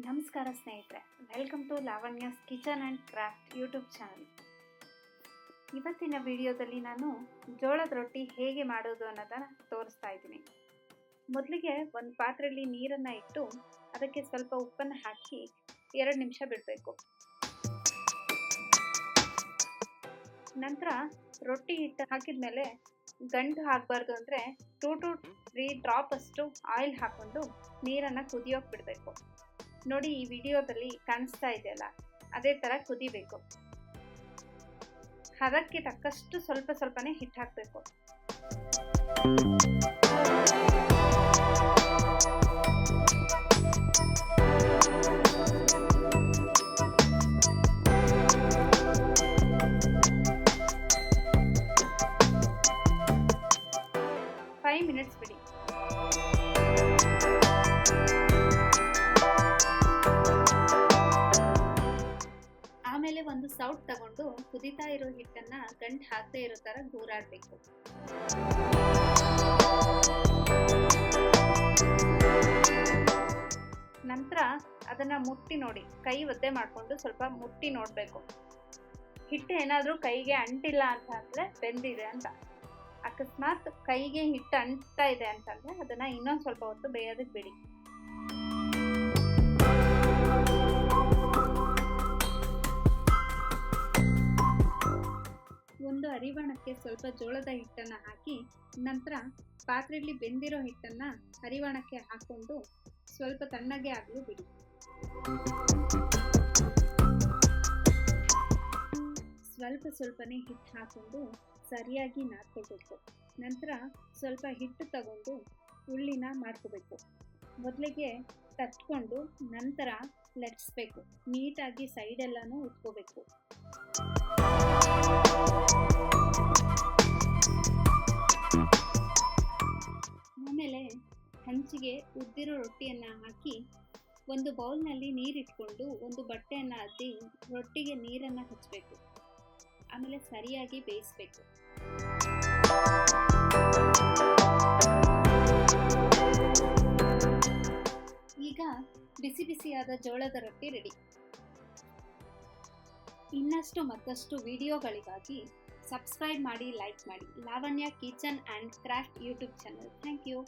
ನಮಸ್ಕಾರ ಸ್ನೇಹಿತರೆ, welcome to Lavanya's kitchen and craft YouTube channel. ಇವತ್ತಿನ ವಿಡಿಯೋದಲ್ಲಿ ನಾನು ಜೋಳದ ರೊಟ್ಟಿ ಹೇಗೆ ಮಾಡೋದು ಅನ್ನೋದನ್ನು ತೋರಿಸ್ತಾ ಇದ್ದೀನಿ. ಮೊದಲಿಗೆ ಒಂದು ಪಾತ್ರೆಯಲ್ಲಿ ನೀರನ್ನು ಇಟ್ಟು ಅದಕ್ಕೆ ಸ್ವಲ್ಪ ಉಪ್ಪನ್ನು ಹಾಕಿ 2 ನಿಮಿಷ ಬಿಡಬೇಕು. ನಂತರ ರೊಟ್ಟಿ ಹಿಟ್ಟು ಹಾಕಿದ ಮೇಲೆ ಗಂಟು ಹಾಕಬಾರ್ದು ಅಂದರೆ 2 to 3 ಡ್ರಾಪ್ ಅಷ್ಟು ಆಯಿಲ್ ಹಾಕ್ಕೊಂಡು ನೀರನ್ನು ಕುದಿಯೋಕೆ ಬಿಡಬೇಕು. ನೋಡಿ, ಈ ವಿಡಿಯೋದಲ್ಲಿ ಕಾಣಿಸ್ತಾ ಇದೆಯಲ್ಲ, ಅದೇ ಥರ ಕುದಿಬೇಕು. ಅದಕ್ಕೆ ತಕ್ಕಷ್ಟು ಸ್ವಲ್ಪನೇ ಹಿಟ್ಟು ಹಾಕಬೇಕು. ಮಿನಿಟ್ಸ್ ಬಿಡಿ. ಆಮೇಲೆ ಒಂದು ಸೌಟ್ ತಗೊಂಡು ಕುದಿತಾ ಇರೋ ಹಿಟ್ಟನ್ನ ಗಂಟು ಹಾಕದೇ ಇರೋ ತರ ಗೂರಾಡಬೇಕು. ನಂತರ ಅದನ್ನ ಮುಟ್ಟಿ ನೋಡಿ, ಕೈ ಒದ್ದೆ ಮಾಡಿಕೊಂಡು ಸ್ವಲ್ಪ ಮುಟ್ಟಿ ನೋಡಬೇಕು. ಹಿಟ್ಟು ಏನಾದರೂ ಕೈಗೆ ಅಂಟಿಲ್ಲ ಅಂತ ಅಂದ್ರೆ ಬೆಂದಿದೆ ಅಂತ. ಅಕಸ್ಮಾತ್ ಕೈಗೆ ಹಿಟ್ಟು ಅಂಟ್ತಾ ಇದೆ ಅಂತಂದ್ರೆ ಅದನ್ನ ಇನ್ನೊಂದು ಸ್ವಲ್ಪ ಹೊತ್ತು ಬೇಯೋದಕ್ಕೆ ಬಿಡಿ. ಒಂದು ಹರಿವಾಣಕ್ಕೆ ಸ್ವಲ್ಪ ಜೋಳದ ಹಿಟ್ಟನ್ನು ಹಾಕಿ ನಂತರ ಪಾತ್ರೆಯಲ್ಲಿ ಬೆಂದಿರೋ ಹಿಟ್ಟನ್ನು ಹರಿವಾಣಕ್ಕೆ ಹಾಕೊಂಡು ಸ್ವಲ್ಪ ತಣ್ಣಗೆ ಆಗಲು ಬಿಡಿ. ಸ್ವಲ್ಪನೇ ಹಿಟ್ಟು ಹಾಕೊಂಡು ಸರಿಯಾಗಿ ನಾದ್ಕೋಬೇಕು. ನಂತರ ಸ್ವಲ್ಪ ಹಿಟ್ಟು ತಗೊಂಡು ಉಳ್ಳಿನ ಮಾಡ್ಕೋಬೇಕು. ಮೊದಲಿಗೆ ತಟ್ಕೊಂಡು ನಂತರ ಲಟ್ಸ್ಬೇಕು. ನೀಟಾಗಿ ಸೈಡೆಲ್ಲನೂ ಉಟ್ಕೋಬೇಕು. ಆಮೇಲೆ ಹಂಚಿಗೆ ಉದ್ದಿರೋ ರೊಟ್ಟಿಯನ್ನು ಹಾಕಿ ಒಂದು ಬೌಲ್ನಲ್ಲಿ ನೀರಿಟ್ಕೊಂಡು ಒಂದು ಬಟ್ಟೆಯನ್ನು ಅದ್ದಿ ರೊಟ್ಟಿಗೆ ನೀರನ್ನು ಹಚ್ಚಬೇಕು. ಆಮೇಲೆ ಸರಿಯಾಗಿ ಬೇಯಿಸಬೇಕು. ಈಗ ಬಿಸಿಯಾದ ಜೋಳದ ರೊಟ್ಟಿ ರೆಡಿ. ಇನ್ನಷ್ಟು ಮತ್ತಷ್ಟು ವಿಡಿಯೋಗಳಿಗಾಗಿ ಸಬ್ಸ್ಕ್ರೈಬ್ ಮಾಡಿ, ಲೈಕ್ ಮಾಡಿ Lavanya kitchen and craft YouTube channel. Thank you.